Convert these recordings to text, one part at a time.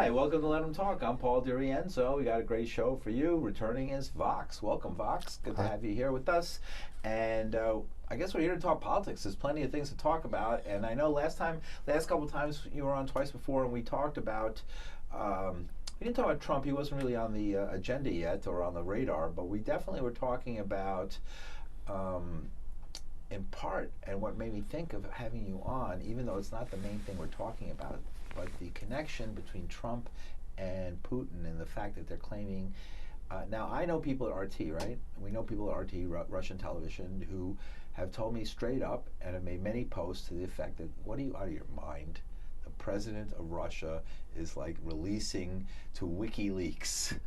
Hi, welcome to Let 'Em Talk. I'm Paul DiRienzo. We got a great show for you. Returning is Vox. Welcome, Vox. Good to have you here with us. And I guess we're here to talk politics. There's plenty of things to talk about. And I know last couple of times you were on twice before, and we talked about. We didn't talk about Trump. He wasn't really on the agenda yet or on the radar, but we definitely were talking about. In part, and what made me think of having you on, even though it's not the main thing we're talking about, but the connection between Trump and Putin and the fact that they're claiming. Now, I know people at RT, right? We know people at RT, Russian television, who have told me straight up and have made many posts to the effect that, what are you out of your mind? The president of Russia is like releasing to WikiLeaks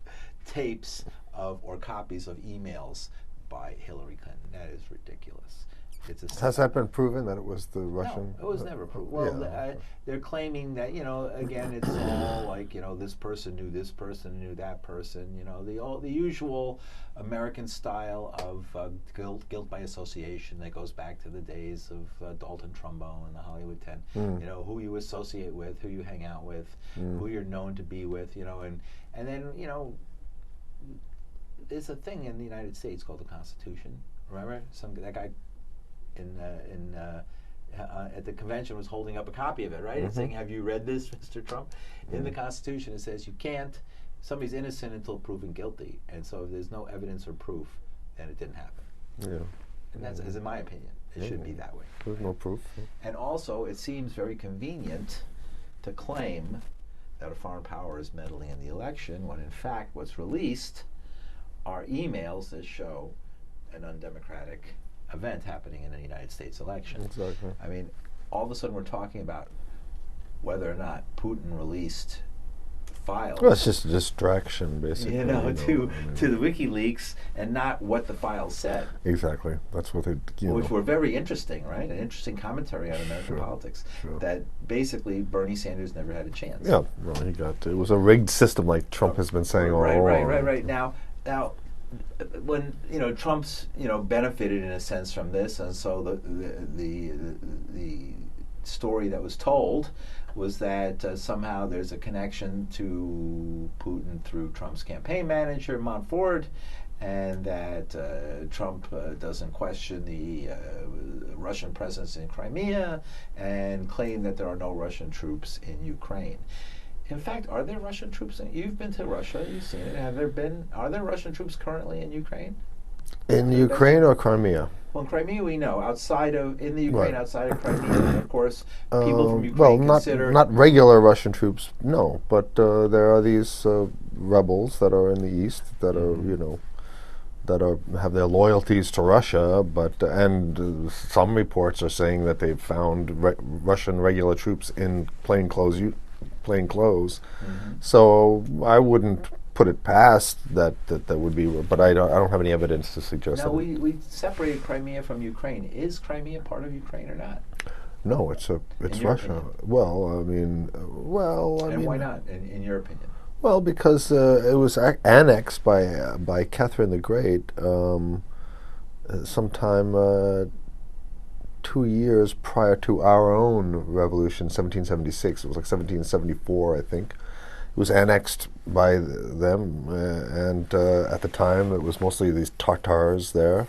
tapes of or copies of emails by Hillary Clinton. That is ridiculous. Has that been proven that it was the Russian? No, it was never proven. Well, yeah. They're claiming that, again, it's all like, this person knew this person, knew that person, the usual American style of guilt by association that goes back to the days of Dalton Trumbo and the Hollywood 10. Who you associate with, who you hang out with, who you're known to be with, and then, there's a thing in the United States called the Constitution. Remember? That guy at the convention was holding up a copy of it, right? And saying, "Have you read this, Mr. Trump?" In the Constitution, it says you can't. Somebody's innocent until proven guilty, and so if there's no evidence or proof, then it didn't happen. Yeah. And that's, in my opinion, it should be that way. There's no proof. And also, it seems very convenient to claim that a foreign power is meddling in the election, when in fact, what's released are emails that show an undemocratic event happening in the United States election. Exactly. I mean, all of a sudden we're talking about whether or not Putin released files. Well, it's just a distraction, basically. To the WikiLeaks and not what the files said. Exactly. That's what they. Which were very interesting, right? An interesting commentary on American politics. Sure. That basically Bernie Sanders never had a chance. Yeah. Well, it was a rigged system, like Trump has been saying all along. Right. Now, when Trump's benefited in a sense from this, and so the story that was told was that somehow there's a connection to Putin through Trump's campaign manager Manafort, and that Trump doesn't question the Russian presence in Crimea and claim that there are no Russian troops in Ukraine. In fact, are there Russian troops? You've been to Russia. You've seen it. Are there Russian troops currently in Ukraine? In Ukraine or Crimea? Well, in Crimea we know. In the Ukraine, outside of Crimea, and of course, people from Ukraine not regular Russian troops, no. But there are these rebels that are in the east that are have their loyalties to Russia. And some reports are saying that they've found Russian regular troops in plain clothes. So I wouldn't put it past that would be, but I don't have any evidence to suggest. Now we separated Crimea from Ukraine. Is Crimea part of Ukraine or not? No, it's Russia. Opinion? And why not? In your opinion? Well, because it was annexed by Catherine the Great sometime 2 years prior to our own revolution, 1776. It was like 1774, I think. It was annexed by them, and at the time it was mostly these Tatars there,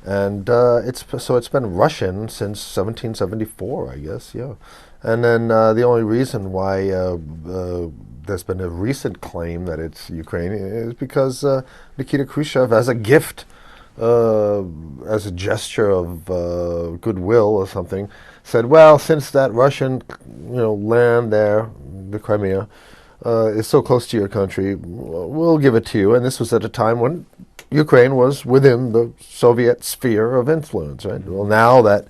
and it's been Russian since 1774, I guess, yeah. And then the only reason why there's been a recent claim that it's Ukraine is because Nikita Khrushchev, as a gift, as a gesture of goodwill or something, said, well, since that Russian land there, the Crimea, is so close to your country, we'll give it to you. And this was at a time when Ukraine was within the Soviet sphere of influence, right? Well, now that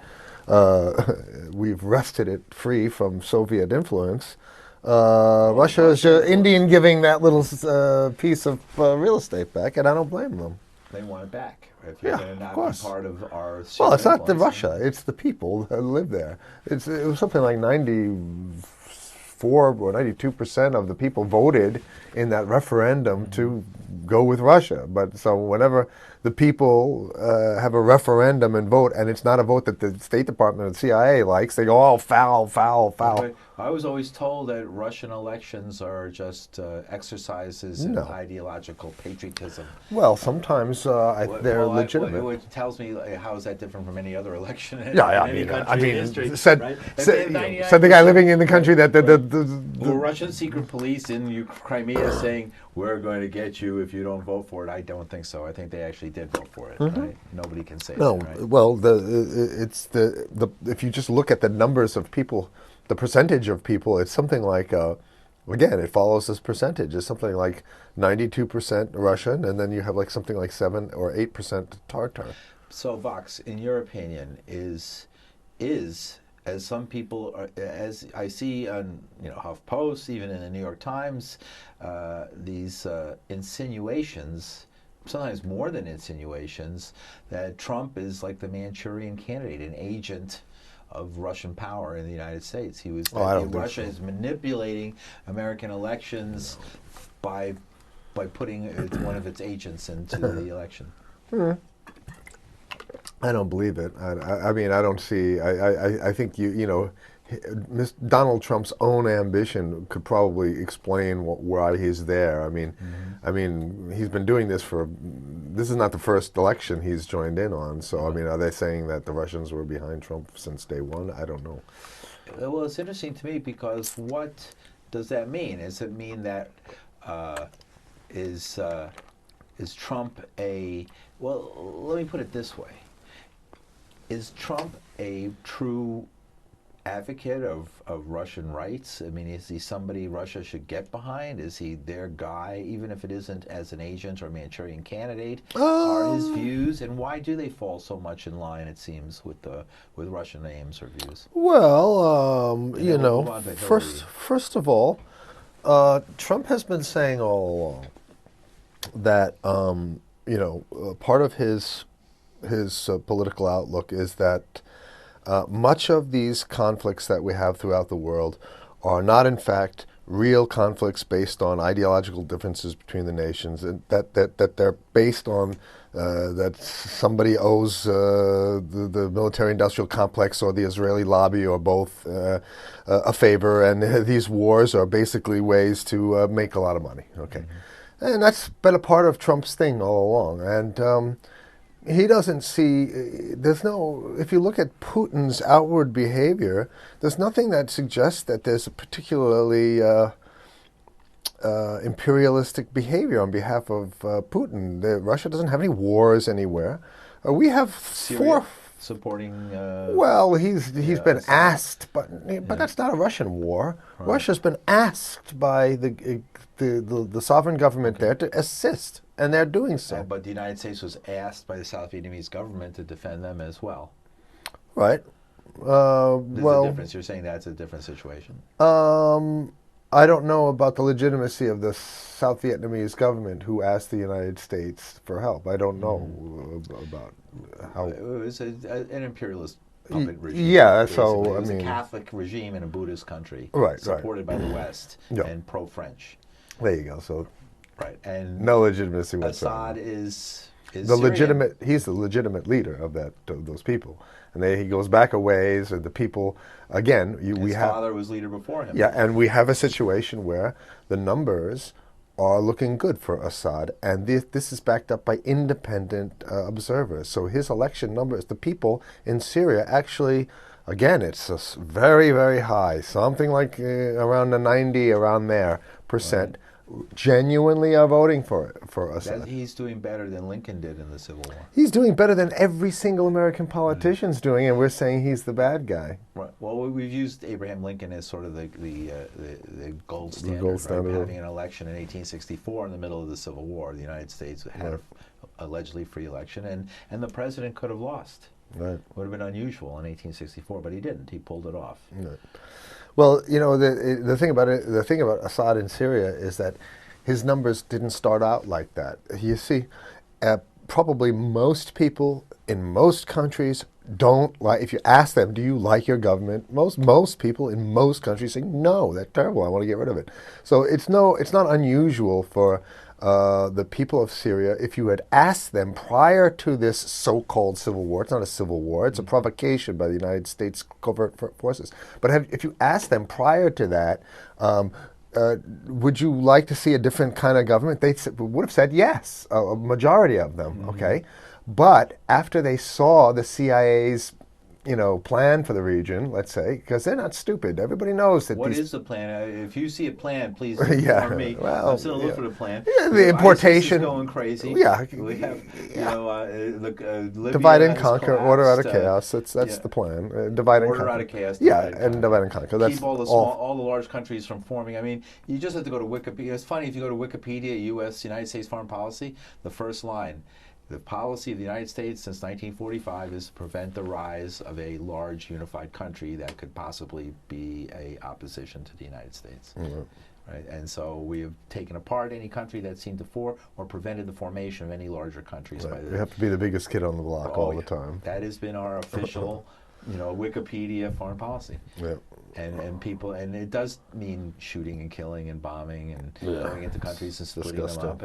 we've wrested it free from Soviet influence, Russia is Indian giving that little piece of real estate back, and I don't blame them. They want it back. If you're going to not be part of our well, it's not the Russia; it's the people that live there. It was something like 94 or 92% of the people voted in that referendum to go with Russia. But so whenever the people have a referendum and vote, and it's not a vote that the State Department and the CIA likes, they go, oh, foul, foul, foul. But I was always told that Russian elections are just exercises in No. ideological patriotism. Well, sometimes they're legitimate. It tells me how is that different from any other election in, Yeah, in any country I mean, in history, said, right? said, said the guy living in the country that the Russian secret police in Crimea saying we're going to get you if you don't vote for it. I don't think so. I think they actually did vote for it. Right? Nobody can say no. that. Right? Well, it's the if you just look at the numbers of people, the percentage of people, it's something like again, it follows this percentage. It's something like 92% Russian, and then you have like something like 7 or 8% Tartar. So, Vox, in your opinion, is as some people are, as I see on HuffPost, even in the New York Times, these insinuations, sometimes more than insinuations, that Trump is like the Manchurian candidate, an agent of Russian power in the United States. He was Russia is manipulating American elections by putting one of its agents into the election. I don't believe it. I mean, I don't see. I think Donald Trump's own ambition could probably explain why he's there. I mean, he's been doing this for. This is not the first election he's joined in on. So, I mean, are they saying that the Russians were behind Trump since day one? I don't know. Well, it's interesting to me because what does that mean? Does it mean that is Trump a? Well, let me put it this way. Is Trump a true advocate of Russian rights? I mean, is he somebody Russia should get behind? Is he their guy, even if it isn't as an agent or Manchurian candidate? Are his views, and why do they fall so much in line, it seems, with Russian aims or views? Well, first of all, Trump has been saying all along that part of his political outlook is that much of these conflicts that we have throughout the world are not, in fact, real conflicts based on ideological differences between the nations, and that they're based on that somebody owes the military-industrial complex or the Israeli lobby or both a favor, and these wars are basically ways to make a lot of money. Okay, and that's been a part of Trump's thing all along, and he doesn't see, if you look at Putin's outward behavior, there's nothing that suggests that there's a particularly imperialistic behavior on behalf of Putin. Russia doesn't have any wars anywhere. We have Syria supporting. Well, he's been asked, but that's not a Russian war. Right. Russia's been asked by the sovereign government there to assist, and they're doing so. But the United States was asked by the South Vietnamese government to defend them as well. Right. There's a difference. You're saying that's a different situation. I don't know about the legitimacy of the South Vietnamese government who asked the United States for help. I don't know about how. It was an imperialist puppet regime. Yeah, basically. so it was a Catholic regime in a Buddhist country, right, supported by the West and pro-French. There you go. So, right, and no legitimacy whatsoever. Assad is the legitimate. He's the legitimate leader of those people, and he goes back a ways. And the people, again, his father was leader before him. Yeah, and we have a situation where the numbers are looking good for Assad, and this is backed up by independent observers. So his election numbers, the people in Syria actually, again, it's very, very high, something like around the 90, around there, percent. Right. Genuinely are voting for Assad. He's doing better than Lincoln did in the Civil War. He's doing better than every single American politician's doing, and we're saying he's the bad guy. Right. Well, we've used Abraham Lincoln as sort of the gold standard. The gold standard. Right? Having an election in 1864 in the middle of the Civil War, the United States had an allegedly free election, and the president could have lost. Right. It would have been unusual in 1864, but he didn't. He pulled it off. Right. Well, the thing about Assad in Syria is that his numbers didn't start out like that. You see, probably most people in most countries don't like, if you ask them, do you like your government? Most people in most countries say, no, that's terrible. I want to get rid of it. So it's not unusual for the people of Syria, if you had asked them prior to this so-called civil war, it's not a civil war, it's a provocation by the United States covert forces. But if you asked them prior to that, would you like to see a different kind of government? They would have said yes, a majority of them, okay? But after they saw the CIA's, plan for the region, let's say, because they're not stupid. Everybody knows that. What is the plan? If you see a plan, please inform me. Well, I'm still looking for the plan. Yeah, the importation ISIS is going crazy. Yeah, we have Libya divide and has conquer, collapsed, order out of chaos. That's the plan. Divide and conquer. Order out of chaos. And divide and conquer. That's keep all the large countries from forming. I mean, you just have to go to Wikipedia. It's funny if you go to Wikipedia, United States foreign policy, the first line. The policy of the United States since 1945 is to prevent the rise of a large unified country that could possibly be a opposition to the United States. Right? And so we have taken apart any country that seemed to or prevented the formation of any larger countries. Right. We have to be the biggest kid on the block all the time. That has been our official, Wikipedia foreign policy. Yeah. And people, and it does mean shooting and killing and bombing and going into countries and splitting them up,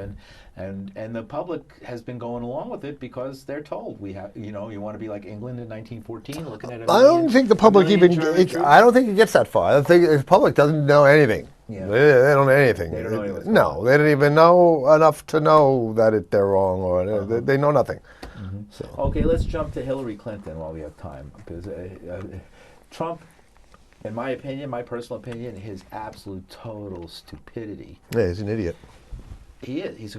and the public has been going along with it because they're told we have, you want to be like England in 1914, looking at I don't think the public I don't think it gets that far. I don't think the public doesn't know anything. Yeah. They don't know anything. They don't know anything. No, they don't even know enough to know that they're wrong, or they know nothing. So. Okay, let's jump to Hillary Clinton while we have time, because Trump, in my opinion, my personal opinion, his absolute total stupidity. Yeah, he's an idiot. He is. He's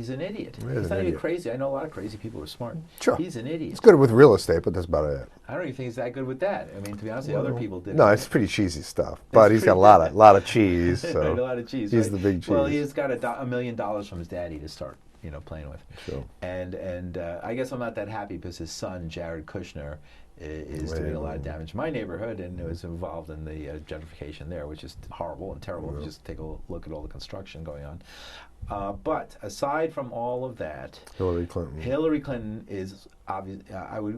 an idiot. He's not even idiot. crazy. I know a lot of crazy people who are smart. Sure. He's an idiot. He's good with real estate, but that's about it. I don't even think he's that good with that. I mean, to be honest, the other people did. No, it's pretty cheesy stuff. But he's got a lot of cheese. So right, a lot of cheese. He's the big cheese. Well, he's got $1 million from his daddy to start, playing with. Sure. And I guess I'm not that happy because his son, Jared Kushner, is doing a lot of damage in my neighborhood and was involved in the gentrification there, which is horrible and terrible. Yeah. Just take a look at all the construction going on. But aside from all of that, Hillary Clinton is obvious.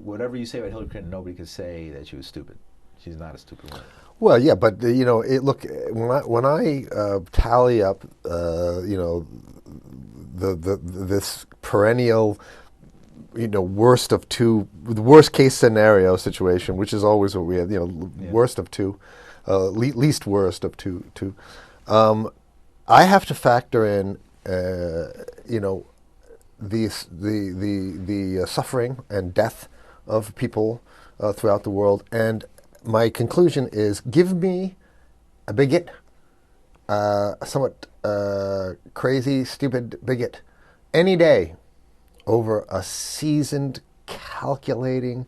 Whatever you say about Hillary Clinton, nobody could say that she was stupid. She's not a stupid woman. Well, yeah, but look, when I tally up, this perennial, the worst case scenario situation, which is always what we have, worst of two, least worst of two. I have to factor in, the suffering and death of people throughout the world, and my conclusion is: give me a bigot, a somewhat crazy, stupid bigot, any day, over a seasoned, calculating,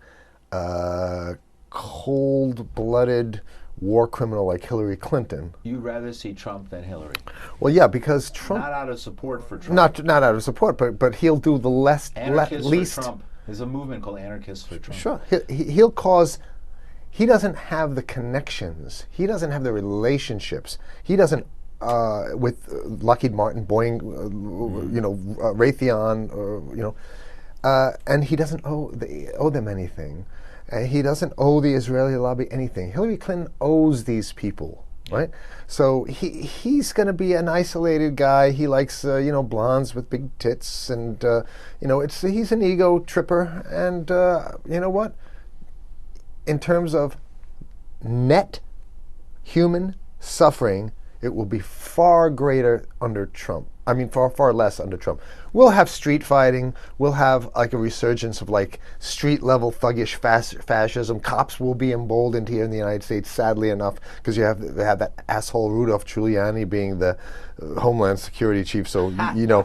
cold-blooded war criminal like Hillary Clinton. You'd rather see Trump than Hillary? Well, yeah, because Trump... Not out of support for Trump. Not out of support, but he'll do the Anarchists least... for Trump. There's a movement called Anarchists for Trump. Sure. He'll cause... He doesn't have the connections. He doesn't have the relationships. He doesn't... with Lockheed Martin, Boeing, Raytheon, and he doesn't owe them anything. He doesn't owe the Israeli lobby anything. Hillary Clinton owes these people, right? So he's going to be an isolated guy. He likes blondes with big tits, and he's an ego tripper. And you know what? In terms of net human suffering, it will be far greater under Trump. I mean, far less under Trump. We'll have street fighting. We'll have like a resurgence of like street-level thuggish fascism. Cops will be emboldened here in the United States, sadly enough, because they have that asshole Rudolph Giuliani being the Homeland Security chief. So you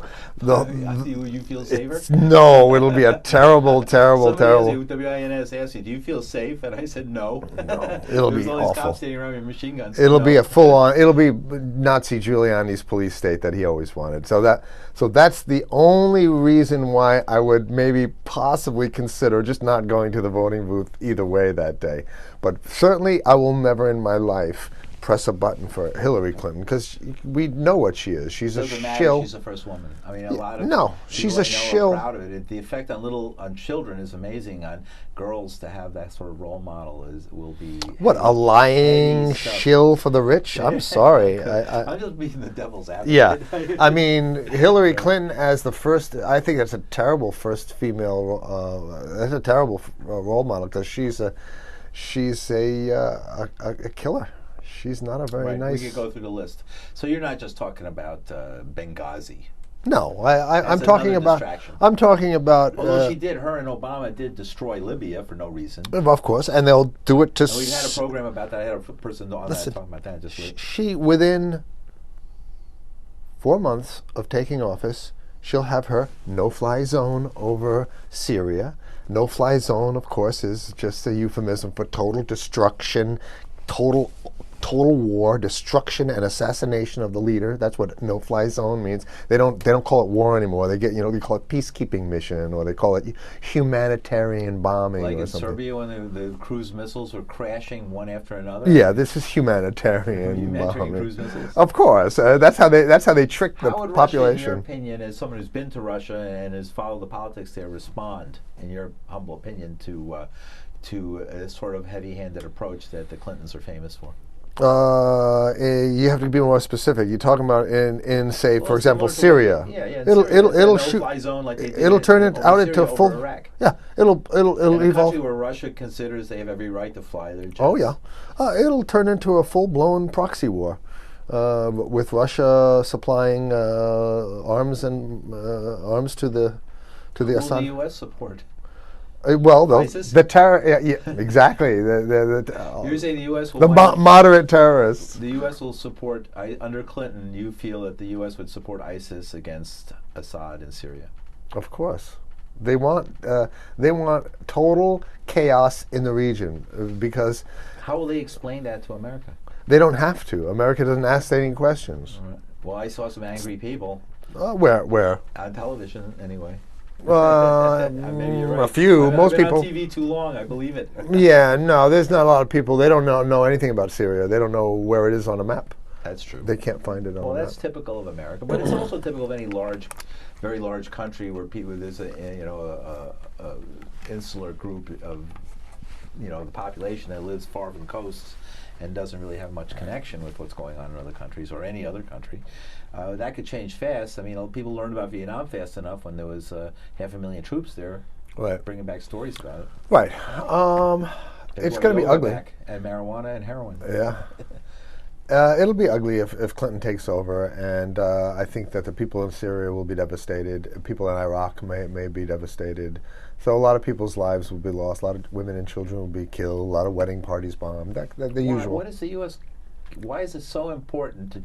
feel safer? No, it'll be a terrible. WINS asked you, "Do you feel safe?" And I said, "No." No, it'll be all awful. these cops standing around with machine guns. It'll be a full-on. It'll be Nazi Giuliani's police state that he always wanted. So that's the only reason why I would maybe possibly consider just not going to the voting booth either way that day. But certainly I will never in my life press a button for Hillary Clinton because we know what she is. She's a Doesn't matter. shill. She's the first woman. I mean, a lot of No, people she's I a know shill. are proud of it. The effect on children is amazing. On girls to have that sort of role model will be What, a lying shill for the rich? I'm sorry. I'm just being the devil's advocate. Yeah, I mean, Hillary Clinton as the first, I think that's a terrible first female, that's a terrible role model because she's a killer. She's not a very nice. We could go through the list. So you're not just talking about Benghazi. No, I'm talking about. I'm talking about. Although her and Obama did destroy Libya for no reason. Of course, and they'll do it to. And we had a program about that. I had a person on that talking about that. She within 4 months of taking office, she'll have her no-fly zone over Syria. No-fly zone, of course, is just a euphemism for total destruction, total war, destruction and assassination of the leader. That's what no-fly zone means. They don't call it war anymore. They call it peacekeeping mission, or they call it humanitarian bombing, like or in something. Serbia when the cruise missiles were crashing one after another. Yeah, this is humanitarian bombing. Cruise missiles. Of course, that's how they trick the How would population. Russia, in your opinion, as someone who's been to Russia and has followed the politics there, respond, in your humble opinion, to a sort of heavy-handed approach that the Clintons are famous for? You have to be more specific. You're talking about in say, for example, Syria. It'll shoot. Zone like it'll turn it out into a full. Iraq. Yeah, it'll in a evolve. Country where Russia considers they have every right to fly their jets. Oh yeah, it'll turn into a full-blown proxy war, with Russia supplying arms to the Assad. Will the U.S. support? Well, the terror. Yeah, exactly. You're saying the U.S. will moderate terrorists. The U.S. will support under Clinton. You feel that the U.S. would support ISIS against Assad in Syria? Of course, they want total chaos in the region because. How will they explain that to America? They don't have to. America doesn't ask any questions. Right. Well, I saw some angry people. Where? On television, anyway. Maybe you're right. A few. Most people. I've been on TV too long. I believe it. Yeah, no, there's not a lot of people. They don't know anything about Syria. They don't know where it is on a map. That's true. They can't find it on a map. Well, that's typical of America, but it's also typical of any very large country where there's a insular group of the population that lives far from coasts and doesn't really have much connection with what's going on in other countries or any other country. That could change fast. I mean, people learned about Vietnam fast enough when there was 500,000 troops there, right, bringing back stories about it. Right. It's going to be ugly. And marijuana and heroin. Yeah. It'll be ugly if Clinton takes over, and I think that the people in Syria will be devastated. People in Iraq may be devastated. So a lot of people's lives will be lost. A lot of women and children will be killed. A lot of wedding parties bombed. The usual. What is the U.S. Why is it so important to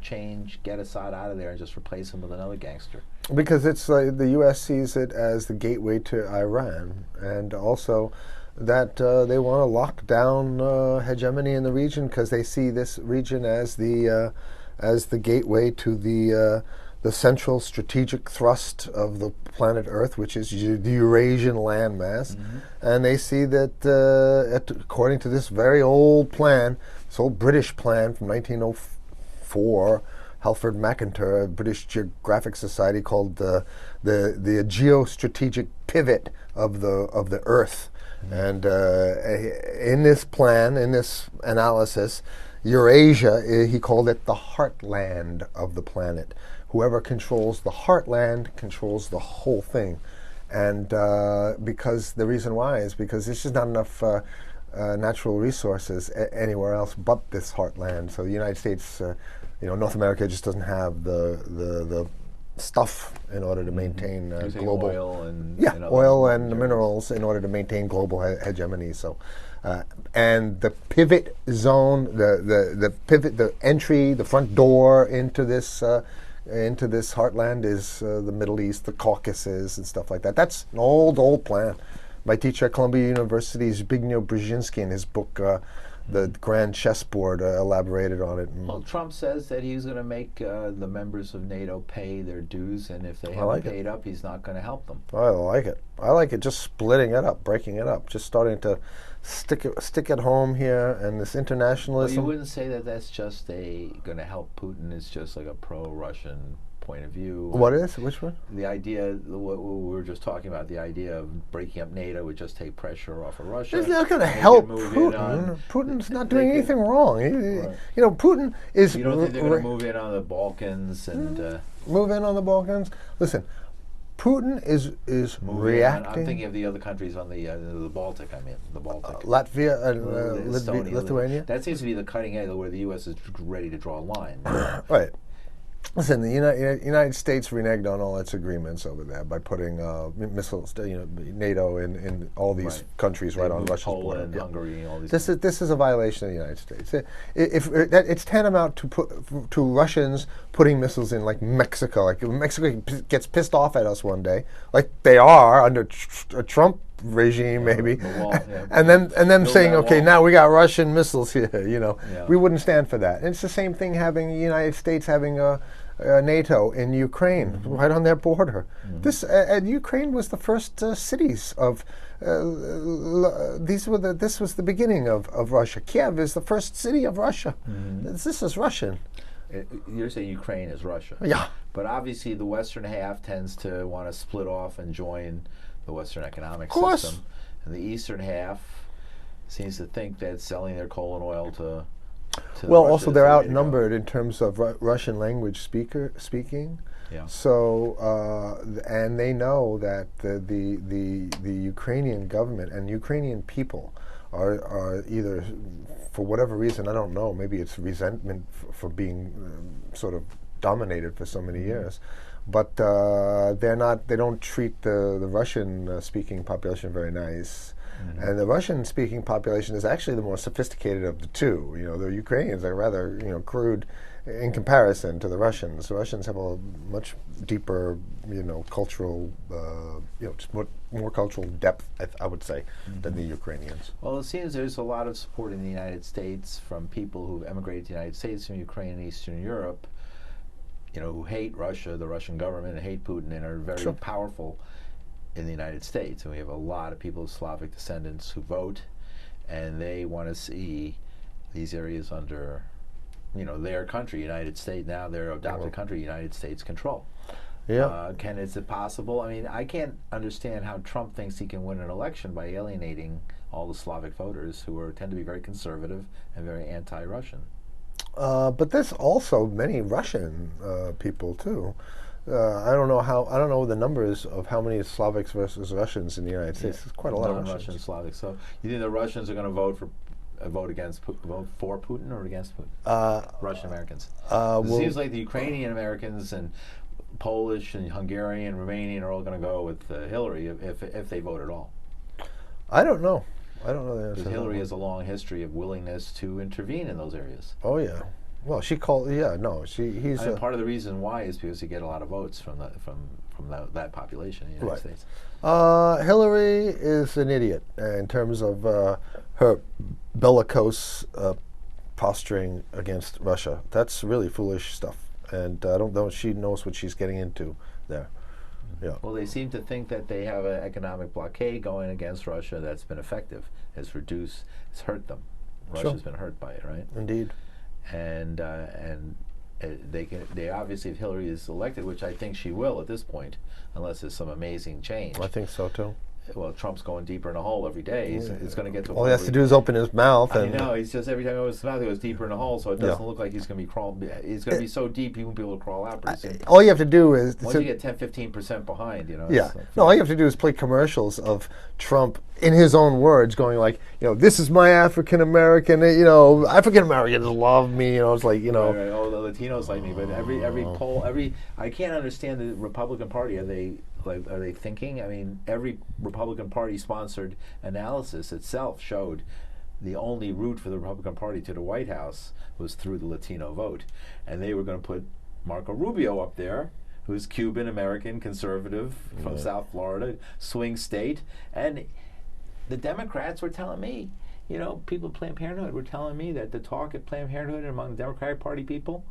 get Assad out of there and just replace him with another gangster? Because it's the U.S. sees it as the gateway to Iran, and also that they want to lock down hegemony in the region because they see this region as the gateway to the central strategic thrust of the planet Earth, which is the Eurasian landmass. Mm-hmm. And they see that, according to this very old plan, this old British plan from 1904, Halford McIntyre, a British Geographic Society, called the geostrategic pivot of the Earth. Mm-hmm. And in this plan, in this analysis, Eurasia, he called it the heartland of the planet. Whoever controls the heartland controls the whole thing. And because the reason why is because there's just not enough natural resources anywhere else but this heartland. So the United States, North America just doesn't have the stuff in order to maintain global oil and oil and minerals in order to maintain global hegemony. So. And the pivot zone, the pivot, the entry, the front door into this heartland is the Middle East, the Caucasus, and stuff like that. That's an old plan. My teacher at Columbia University is Zbigniew Brzezinski in his book the grand chessboard elaborated on it. Well, Trump says that he's going to make the members of NATO pay their dues, and if they haven't like paid up, he's not going to help them. I like it. I like it. Just splitting it up, breaking it up, just starting to stick at home here, and this internationalism. Well, you wouldn't say that that's just going to help Putin. It's just like a pro-Russian point of view. What is? Which one? The idea, what we were just talking about, the idea of breaking up NATO would just take pressure off of Russia. It's not going to help Putin. Putin's not doing anything wrong. Right. You know, Putin is. You don't think they're going to move in on the Balkans and move in on the Balkans? Listen, Putin is reacting. I'm thinking of the other countries on the Baltic. I mean, the Baltic. Latvia and Estonia, Lithuania. That seems to be the cutting edge where the U.S. is ready to draw a line. Right. Listen, the United States reneged on all its agreements over there by putting missiles, NATO in all these countries right on Russia's border. Poland, Hungary, all these. This is a violation of the United States. It's tantamount to Russians putting missiles in like Mexico. Like if Mexico gets pissed off at us one day, like they are under a Trump regime, maybe, and then saying, okay, now we got Russian missiles here. We wouldn't stand for that. And it's the same thing having the United States having NATO in Ukraine, right on their border. This Ukraine was the first cities of. This was the beginning of Russia. Kiev is the first city of Russia. This is Russian. You're saying Ukraine is Russia. Yeah. But obviously the western half tends to want to split off and join the Western economic system. And the eastern half seems to think that selling their coal and oil to well, Russia also they're outnumbered in terms of Russian language speaking. Yeah. So and they know that the Ukrainian government and Ukrainian people are either, for whatever reason, I don't know, maybe it's resentment for being sort of dominated for so many years, but they don't treat the Russian speaking population very nice. And the Russian-speaking population is actually the more sophisticated of the two. The Ukrainians are rather, crude in comparison to the Russians. The Russians have a much deeper, cultural, just more cultural depth, I would say, than the Ukrainians. Well, it seems there's a lot of support in the United States from people who've emigrated to the United States from Ukraine and Eastern Europe, who hate Russia, the Russian government, and hate Putin, and are very powerful in the United States. And we have a lot of people of Slavic descendants who vote, and they want to see these areas under, their country, United States, now their adopted country, United States control. Yeah. Is it possible? I mean, I can't understand how Trump thinks he can win an election by alienating all the Slavic voters who tend to be very conservative and very anti-Russian. But there's also many Russian people too. I don't know the numbers of how many Slavics versus Russians in the United States. There's quite a lot of non-Russian Slavics. So you think the Russians are going to vote for Putin or against Putin? Russian Americans. It seems like the Ukrainian Americans and Polish and Hungarian, Romanian are all going to go with Hillary if they vote at all. I don't know. I don't know the answer. Because Hillary has a long history of willingness to intervene in those areas. Oh yeah. Well, she called. Yeah, no, he's. Part of the reason why is because you get a lot of votes from that population in the United States. Hillary is an idiot in terms of her bellicose posturing against Russia. That's really foolish stuff, and I don't know if she knows what she's getting into there. Yeah. Well, they seem to think that they have an economic blockade going against Russia that's been effective. It's hurt them. Russia's been hurt by it, right? Indeed. And they obviously, if Hillary is elected, which I think she will at this point, unless there's some amazing change. I think so too. Well, Trump's going deeper in a hole every day. It's going to get to. All he has to do is open his mouth. I know. He's just every time he opens his mouth, he goes deeper in a hole, so it doesn't look like he's going to be crawling. He's going to be so deep, he won't be able to crawl out pretty soon. All you have to do is once you get 10-15% behind, Yeah. No, all you have to do is play commercials of Trump in his own words, going like, this is my African American. African Americans love me. It's like, Right. Oh, the Latinos like me, but every poll, I can't understand the Republican Party. Are they thinking? I mean, every Republican Party-sponsored analysis itself showed the only route for the Republican Party to the White House was through the Latino vote. And they were going to put Marco Rubio up there, who's Cuban-American, conservative, from South Florida, swing state. And the Democrats were telling me, people at Planned Parenthood were telling me that the talk at Planned Parenthood and among the Democratic Party people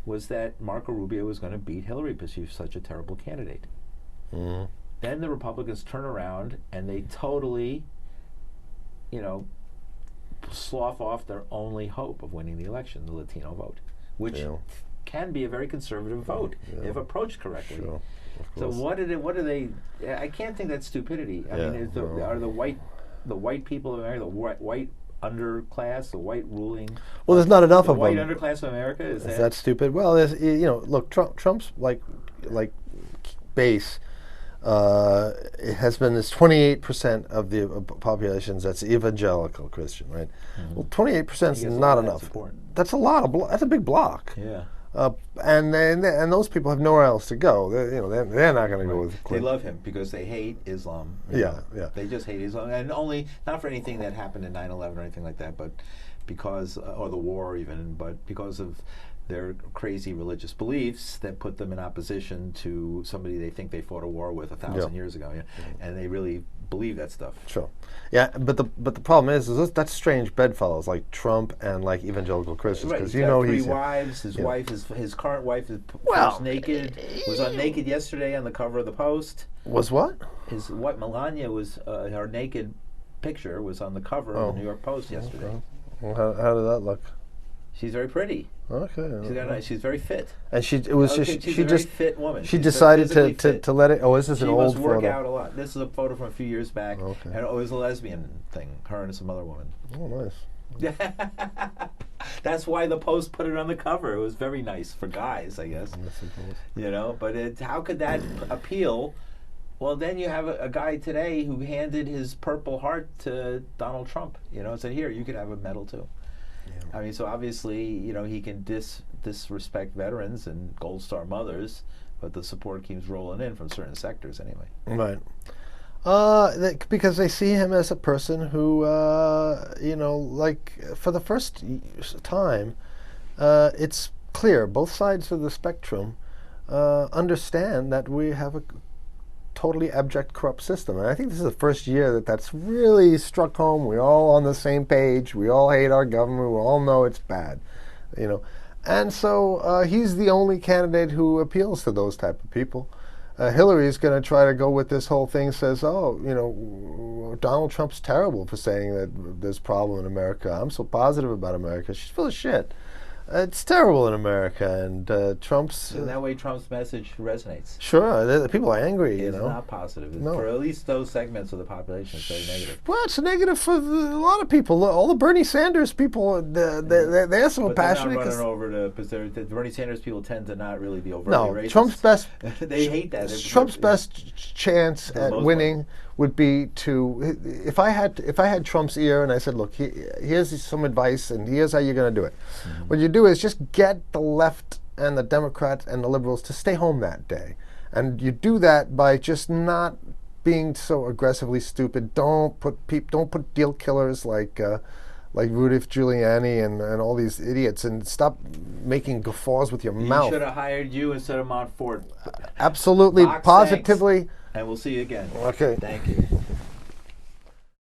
was that Marco Rubio was going to beat Hillary because she was such a terrible candidate. Mm-hmm. Then the Republicans turn around and they totally, slough off their only hope of winning the election, the Latino vote, which can be a very conservative vote if approached correctly. Sure. So what do they? I can't think that's stupidity. I mean, are the white people of America, the white underclass, the white ruling? Well, there's not enough the of white them. underclass of America is that stupid? Well, look, Trump's like base. It has been this 28% of the populations that's evangelical Christian, right? Mm-hmm. Well, 28% is not enough. That's a lot of that's a big block. Yeah. And those people have nowhere else to go. They're not going to go with Clinton. They love him because they hate Islam. Yeah. They just hate Islam, and only not for anything that happened in 9/11 or anything like that, but because or the war even, but because of their crazy religious beliefs that put them in opposition to somebody they think they fought a war with 1,000 years ago, and they really believe that stuff. Sure, yeah, but the problem is that's strange bedfellows like Trump and like evangelical Christians, because he's got 3 wives. His wife, his current wife, is first naked. Was on naked yesterday on the cover of the Post. Was what? His wife Melania was her naked picture was on the cover of the New York Post yesterday. Okay. Well, how did that look? She's very pretty. Okay. She's very fit. And she's a very fit woman. She decided to let it. Oh, this is an old photo. She must work out a lot. This is a photo from a few years back, and it was a lesbian thing. Her and some other woman. Oh, nice. That's why the Post put it on the cover. It was very nice for guys, I guess. But how could that appeal? Well, then you have a guy today who handed his Purple Heart to Donald Trump. And said, "Here, you could have a medal too." I mean, so obviously, he can disrespect veterans and Gold Star mothers, but the support keeps rolling in from certain sectors anyway. Right. Because they see him as a person who, for the first time, it's clear both sides of the spectrum understand that we have a totally abject, corrupt system. And I think this is the first year that's really struck home. We're all on the same page. We all hate our government. We all know it's bad, And so he's the only candidate who appeals to those type of people. Hillary's going to try to go with this whole thing, says, Donald Trump's terrible for saying that there's a problem in America. I'm so positive about America. She's full of shit. It's terrible in America, and Trump's... So that way Trump's message resonates. Sure, the people are angry, It's not positive. No. For at least those segments of the population, it's very negative. Well, it's negative for a lot of people. All the Bernie Sanders people, they're so passionate. But they're not running over to... Because the Bernie Sanders people tend to not really be overtly racist. Trump's best... they hate that. Trump's best chance at winning would be to... If I had Trump's ear and I said, look, here's some advice and here's how you're going to do it. Mm-hmm. What you do is just get the left and the Democrats and the liberals to stay home that day. And you do that by just not being so aggressively stupid. Don't put deal killers like Rudolph Giuliani and all these idiots, and stop making guffaws with your mouth. He should have hired you instead of Montfort. Absolutely, positively. Thanks. And we'll see you again. Okay. Thank you.